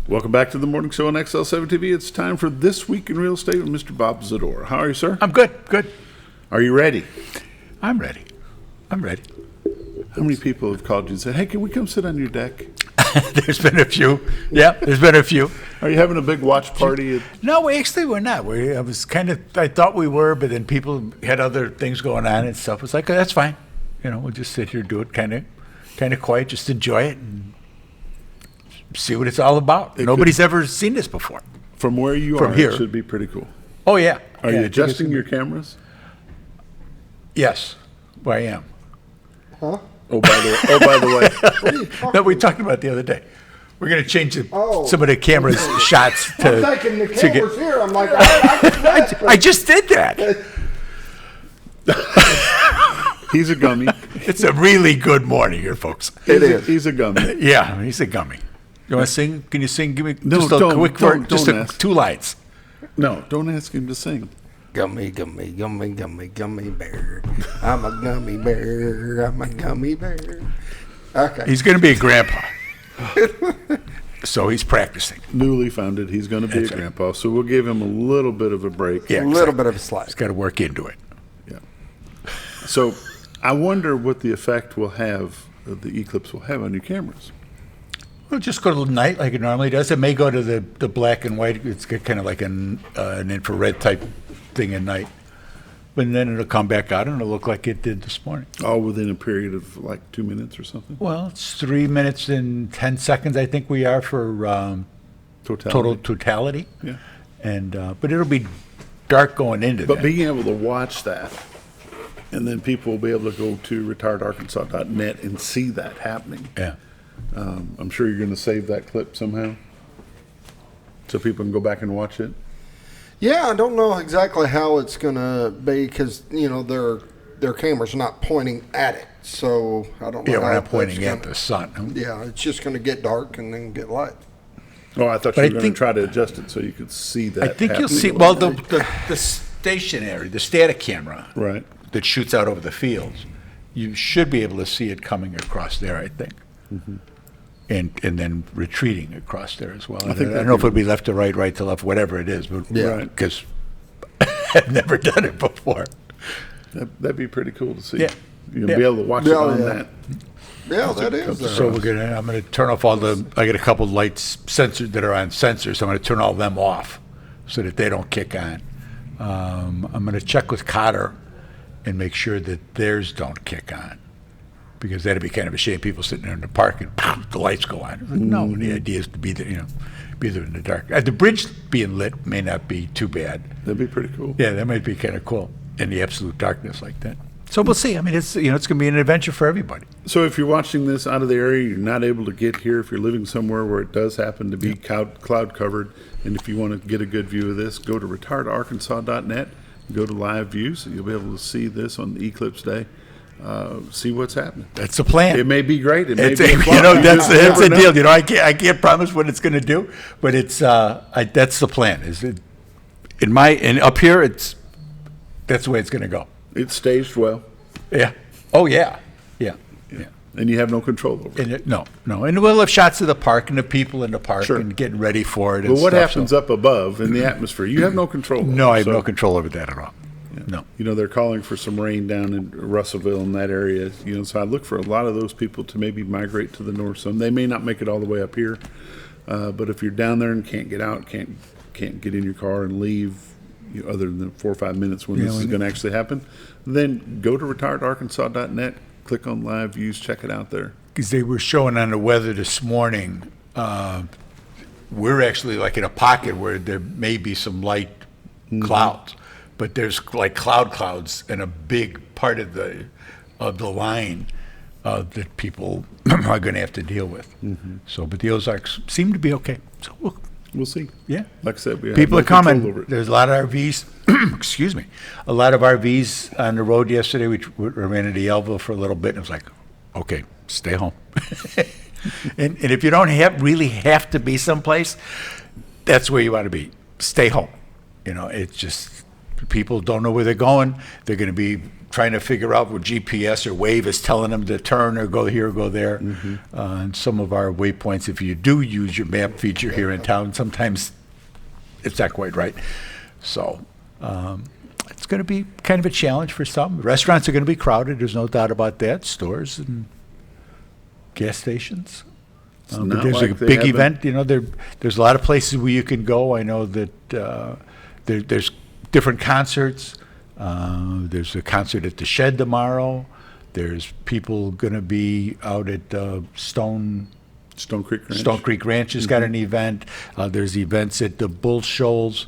Welcome back to the morning show on XL7 TV. It's time for This Week in Real Estate with Mr. Bob Zador. How are you, sir? I'm good. Are you ready? I'm ready. How many people have called you and said, hey, can we come sit on your deck? There's been a few. Yeah, there's been a few. Are you having a big watch party? No, actually, we're not. I thought we were, but then people had other things going on and stuff. It's like, that's fine. We'll just sit here, do it kind of quiet, just enjoy it and see what it's all about. Nobody's ever seen this before. From where you From are, here. it should be pretty cool. Oh, yeah. Are Yeah, you I think adjusting it's your cameras? Yes, I am. Oh, by the way. No, we talked about it the other day. We're going to change some of the camera's shots to. I'm thinking the camera's here. I'm like, I just did that. He's a gummy. It's a really good morning here, folks. He's a gummy. Yeah, he's a gummy. You want to sing? Can you sing? Give me No, just a don't- quick don't- word, just don't ask. 2 lines. No, don't ask him to sing. Gummy, gummy, gummy, gummy, gummy bear. I'm a gummy bear. I'm a gummy bear. Okay. He's going to be a grandpa, so he's practicing. Newly founded, he's going to be That's a right. grandpa, so we'll give him a little bit of a break. Yeah, a little bit of a slide. He's got to work into it. Yeah. So I wonder what the effect will have, the eclipse will have on your cameras. Well, just go to the night like it normally does. It may go to the black and white. It's kind of like an infrared type thing at night. But then it'll come back out and it'll look like it did this morning. All within a period of like 2 minutes or something? Well, it's 3 minutes and 10 seconds, I think we are for totality. Yeah. And but it'll be dark going into But that. being able to watch that, and then people will be able to go to retiredarkansas.net and see that happening. Yeah. I'm sure you're going to save that clip somehow, so people can go back and watch it. Yeah, I don't know exactly how it's going to be because, their camera's not pointing at it. So I don't know Yeah, how we're not that's pointing at gonna- the sun. Yeah, it's just going to get dark and then get light. Oh, I thought But I you were going think- to try to adjust it so you could see that. I think you'll happening see, a well, little the stationary, the static camera bit. Right. that shoots out over the fields, you should be able to see it coming across there, I think. And then retreating across there as well. I think don't know if it'll be left to right, right to left, whatever it is, but Yeah. because I've never done it before. That'd be pretty cool to see. Yeah. You'll Yeah. be able to watch it Yeah, on yeah. that. Yeah, that is. So I'm gonna turn off I got a couple lights sensors that are on sensors, so I'm gonna turn all them off so that they don't kick on. I'm gonna check with Cotter and make sure that theirs don't kick on, because that'd be kind of a shame, people sitting there in the park and the lights go on. Like, no, the idea is to be there, be there in the dark. The bridge being lit may not be too bad. That'd be pretty cool. Yeah, that might be kind of cool in the absolute darkness like that. So we'll see. I mean, it's it's going to be an adventure for everybody. So if you're watching this out of the area, you're not able to get here, if you're living somewhere where it does happen to be cloud covered, and if you want to get a good view of this, go to retiredarkansas.net, go to live views, and you'll be able to see this on the eclipse day, see what's happening. That's the plan. It may be great, it may It's be a flop. You that's just the never know. deal. I can't promise what it's going to do, but it's that's the plan. Is it and up here that's the way it's going to go. It's staged well, Yeah. Oh yeah. Yeah. and you have no control over it. And and we'll have shots of the park and the people in the park Sure. and getting ready for it. And But what stuff, happens so- up above in the atmosphere, you have no control over. No, I have So, no control over that at all. No. they're calling for some rain down in Russellville in that area. So I look for a lot of those people to maybe migrate to the north. Some they may not make it all the way up here, but if you're down there and can't get out, can't get in your car and leave, other than 4 or 5 minutes when Yeah, this is when- going to actually happen, then go to retiredarkansas.net, click on live views, check it out there. Because they were showing on the weather this morning, we're actually like in a pocket where there may be some light clouds, but there's like clouds in a big part of the line that people are going to have to deal with. So, but the Ozarks seem to be okay. So, We'll see. yeah. Like I said, we have People no are control over coming. it. There's a lot of RVs. Excuse me. A lot of RVs on the road yesterday. We ran into Yellville for a little bit, and it was like, okay, stay home. and if you don't really have to be someplace, that's where you want to be. Stay home. It's just people don't know where they're going. They're going to be trying to figure out what GPS or Wave is telling them to turn or go here or go there. And some of our waypoints, if you do use your map feature here in town, sometimes it's not quite right. So it's going to be kind of a challenge for some. Restaurants are going to be crowded. There's no doubt about that. Stores and gas stations. But not there's like a they big haven't- event. You know, there's a lot of places where you can go. I know that there's different concerts. There's a concert at the Shed tomorrow. There's people going to be out at Stone Creek Ranch. Stone Creek Ranch has got an event. There's events at the Bull Shoals,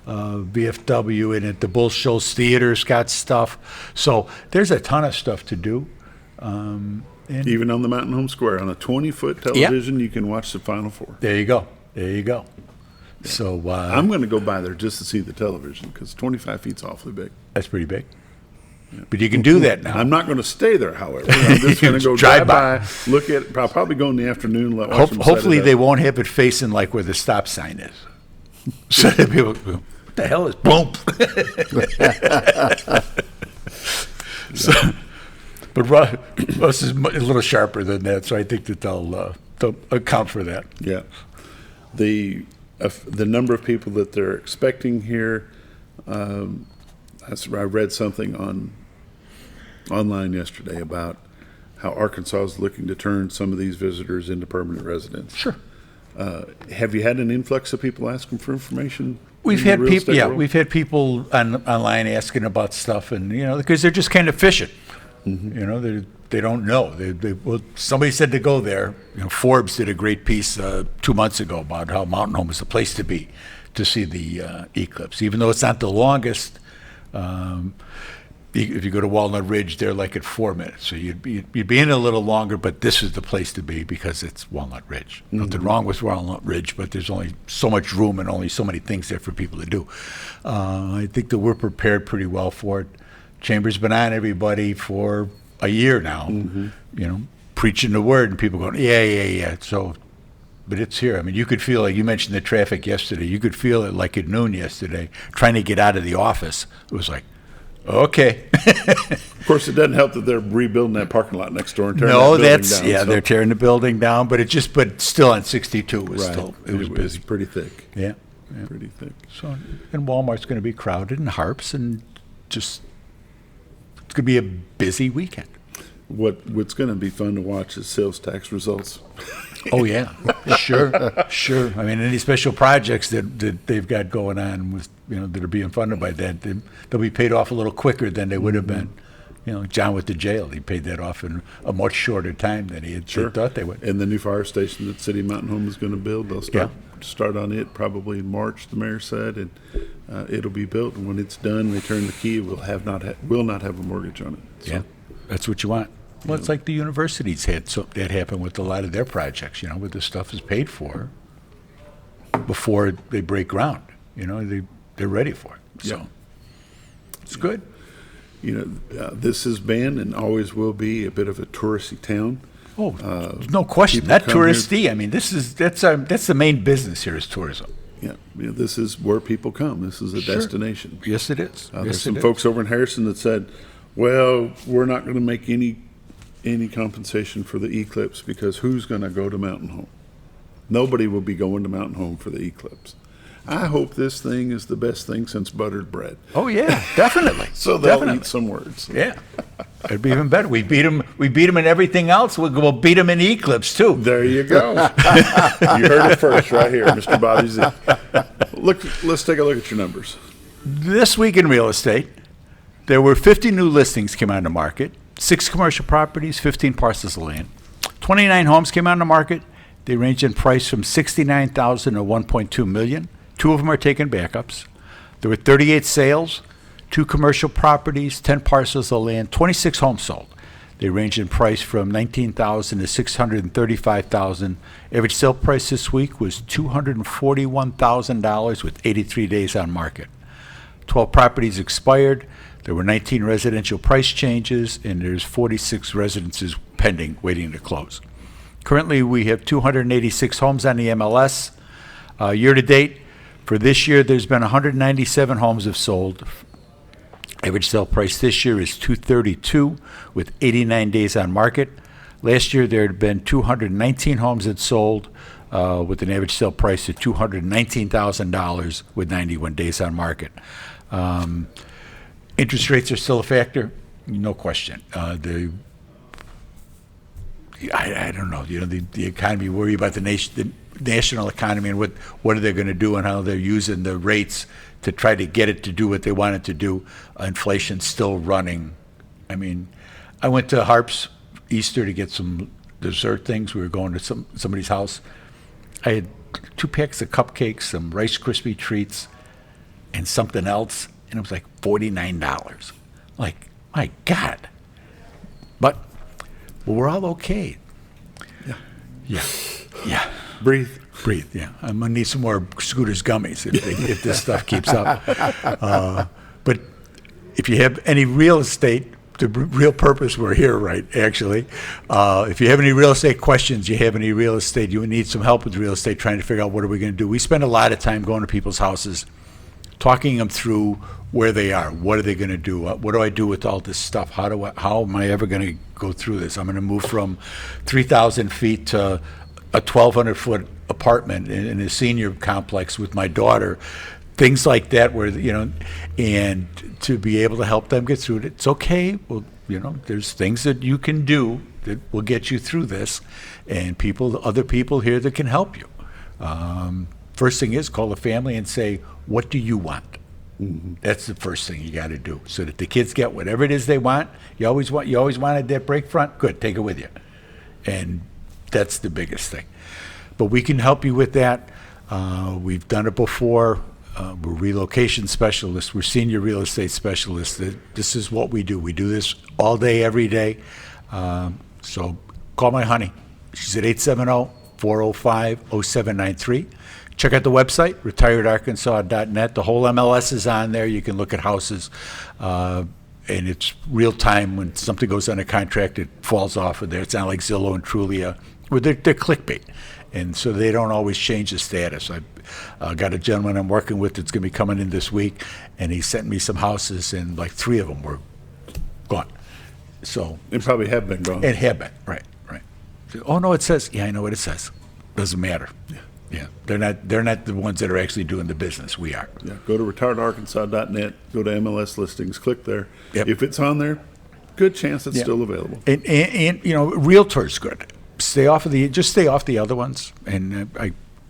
VFW, and at the Bull Shoals Theater's got stuff. So there's a ton of stuff to do. And Even on the Mountain Home Square, on a 20-foot television, you can watch the Final Four. there you go. There you go. So I'm going to go by there just to see the television because 25 feet's awfully big. that's pretty big. But you can do that now. I'm not going to stay there, however. I'm just going to go Drive drive by, look at it. I'll probably go in the afternoon. Watch them set Hopefully it they up. won't have it facing like where the stop sign is. So that people go, what the hell is boom? But Russ is a little sharper than that, so I think that they'll account for that. Yeah. The number of people that they're expecting here, I read something online yesterday about how Arkansas is looking to turn some of these visitors into permanent residents. Sure. Have you had an influx of people asking for information? We've in the had real people, estate yeah, world? we've had people online asking about stuff, and because they're just kind of fishing. They don't know. Well, somebody said to go there. Forbes did a great piece 2 months ago about how Mountain Home is the place to be to see the eclipse, even though it's not the longest. If you go to Walnut Ridge, they're like at 4 minutes, so you'd be in a little longer. But this is the place to be because it's Walnut Ridge. Nothing wrong with Walnut Ridge, but there's only so much room and only so many things there for people to do. I think that we're prepared pretty well for it. Chamber's been on everybody for a year now, preaching the word, and people going, yeah. So, but it's here. I mean, you could feel it. You mentioned the traffic yesterday. You could feel it like at noon yesterday, trying to get out of the office. It was like, okay. Of course, it doesn't help that they're rebuilding that parking lot next door and tearing No, that building that's down. yeah. so- They're tearing the building down, but but still on 62 was right. still it was It's busy. pretty thick. Yeah. Pretty thick. So, and Walmart's going to be crowded, and Harps, and just it's going to be a busy weekend. What's going to be fun to watch is sales tax results. Oh yeah, sure. I mean, any special projects that they've got going on with that are being funded by that, they'll be paid off a little quicker than they would have been. John with the jail, he paid that off in a much shorter time than he had thought they would. And the new fire station that City Mountain Home is going to build, they'll start on it probably in March, the mayor said, and it'll be built. And when it's done, they turn the key. Will not have a mortgage on it. So, Yeah, that's what you want. Well, it's like the universities had that happen with a lot of their projects. Where the stuff is paid for before they break ground. They're ready for it. So Yeah. it's good. This has been and always will be a bit of a touristy town. Oh, no question. people That come here- touristy. I mean, that's the main business here is tourism. Yeah, this is where people come. This is a Sure. destination. Yes, it is. There's some folks over in Harrison that said, "Well, we're not going to make any compensation for the eclipse because who's going to go to Mountain Home? Nobody will be going to Mountain Home for the eclipse." I hope this thing is the best thing since buttered bread. Oh yeah, definitely. So they'll Definitely. eat some words. Yeah, it'd be even better. We beat them. We beat them in everything else. We'll beat them in eclipse too. There you go. You heard it first right here, Mr. Bobby Z. Let's take a look at your numbers. This week in real estate, there were 50 new listings came on the market, 6 commercial properties, 15 parcels of land. 29 homes came on the market. They range in price from $69,000 to $1.2 million. 2 of them are taking backups. There were 38 sales, 2 commercial properties, 10 parcels of land, 26 homes sold. They range in price from $19,000 to $635,000. Average sale price this week was $241,000 with 83 days on market. 12 properties expired. There were 19 residential price changes, and there's 46 residences pending, waiting to close. Currently, we have 286 homes on the MLS. Year to date, for this year, there's been 197 homes have sold Average sale price this year is $232 with 89 days on market. Last year, there had been 219 homes that sold with an average sale price of $219,000 with 91 days on market. Interest rates are still a factor, no question. I don't know. The economy. Worry about the national economy and what are they going to do and how they're using the rates to try to get it to do what they want it to do. Inflation's still running. I mean, I went to Harps Easter to get some dessert things. We were going to somebody's house. I had 2 packs of cupcakes, some Rice Krispie treats, and something else, and it was like $49. Like, my God. But we're all okay. Yeah. Breathe. Yeah. I'm gonna need some more Scooters gummies if this stuff keeps up. But if you have any real estate, the real purpose we're here, right? Actually, if you have any real estate questions, you have any real estate, you need some help with real estate, trying to figure out what are we going to do. We spend a lot of time going to people's houses, talking them through where they are. What are they going to do? What do I do with all this stuff? How am I ever going to go through this? I'm going to move from 3,000 feet to a 1,200-foot apartment in a senior complex with my daughter. Things like that where, and to be able to help them get through it. It's okay. Well, there's things that you can do that will get you through this, and other people here that can help you. First thing is call the family and say, what do you want? Mm-hmm. That's the first thing you got to do, so that the kids get whatever it is they want. You always wanted that brake front. Good, take it with you, and that's the biggest thing. But we can help you with that. We've done it before. We're relocation specialists. We're senior real estate specialists. This is what we do. We do this all day, every day. So call my honey. She's at 870-405-0793. Check out the website, retiredarkansas.net. The whole MLS is on there. You can look at houses. And it's real time. When something goes under contract, it falls off of there. It's not like Zillow and Trulia, where they're clickbait. And so they don't always change the status. I've got a gentleman I'm working with that's going to be coming in this week, and he sent me some houses, and like 3 of them were gone. So They probably have been gone. and have been, right. So, oh no, it says. Yeah, I know what it says. Doesn't matter. Yeah, they're not the ones that are actually doing the business. We are. Yeah, go to retiredarkansas.net, go to MLS listings, click there. Yep. If it's on there, good chance it's Yeah. still available. And realtor's good. Stay off the other ones. And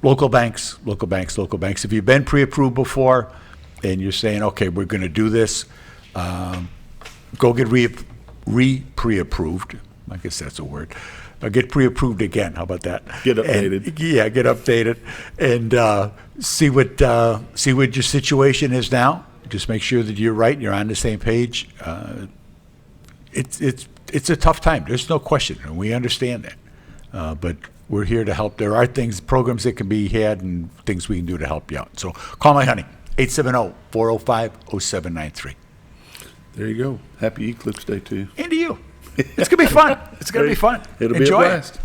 local banks. If you've been pre-approved before, and you're saying, okay, we're going to do this, go get pre-approved. I guess that's a word. Get pre-approved again. How about that? Get updated. And, get updated, and see what your situation is now. Just make sure that you're right. You're on the same page. It's a tough time. There's no question, and we understand that. But we're here to help. There are programs that can be had, and things we can do to help you out. So call my honey, 870-405-0793. There you go. Happy Eclipse Day to you. And to you. It's going to be fun. It's going to be fun. It'll Enjoy be a blast.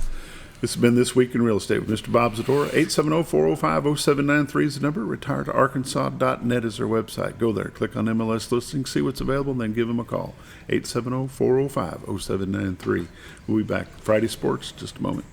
This has been This Week in Real Estate with Mr. Bob Zadora. 870-405-0793 is the number. retiredarkansas.net is their website. Go there, click on MLS listings, see what's available, and then give them a call. 870-405-0793. We'll be back. Friday Sports, just a moment.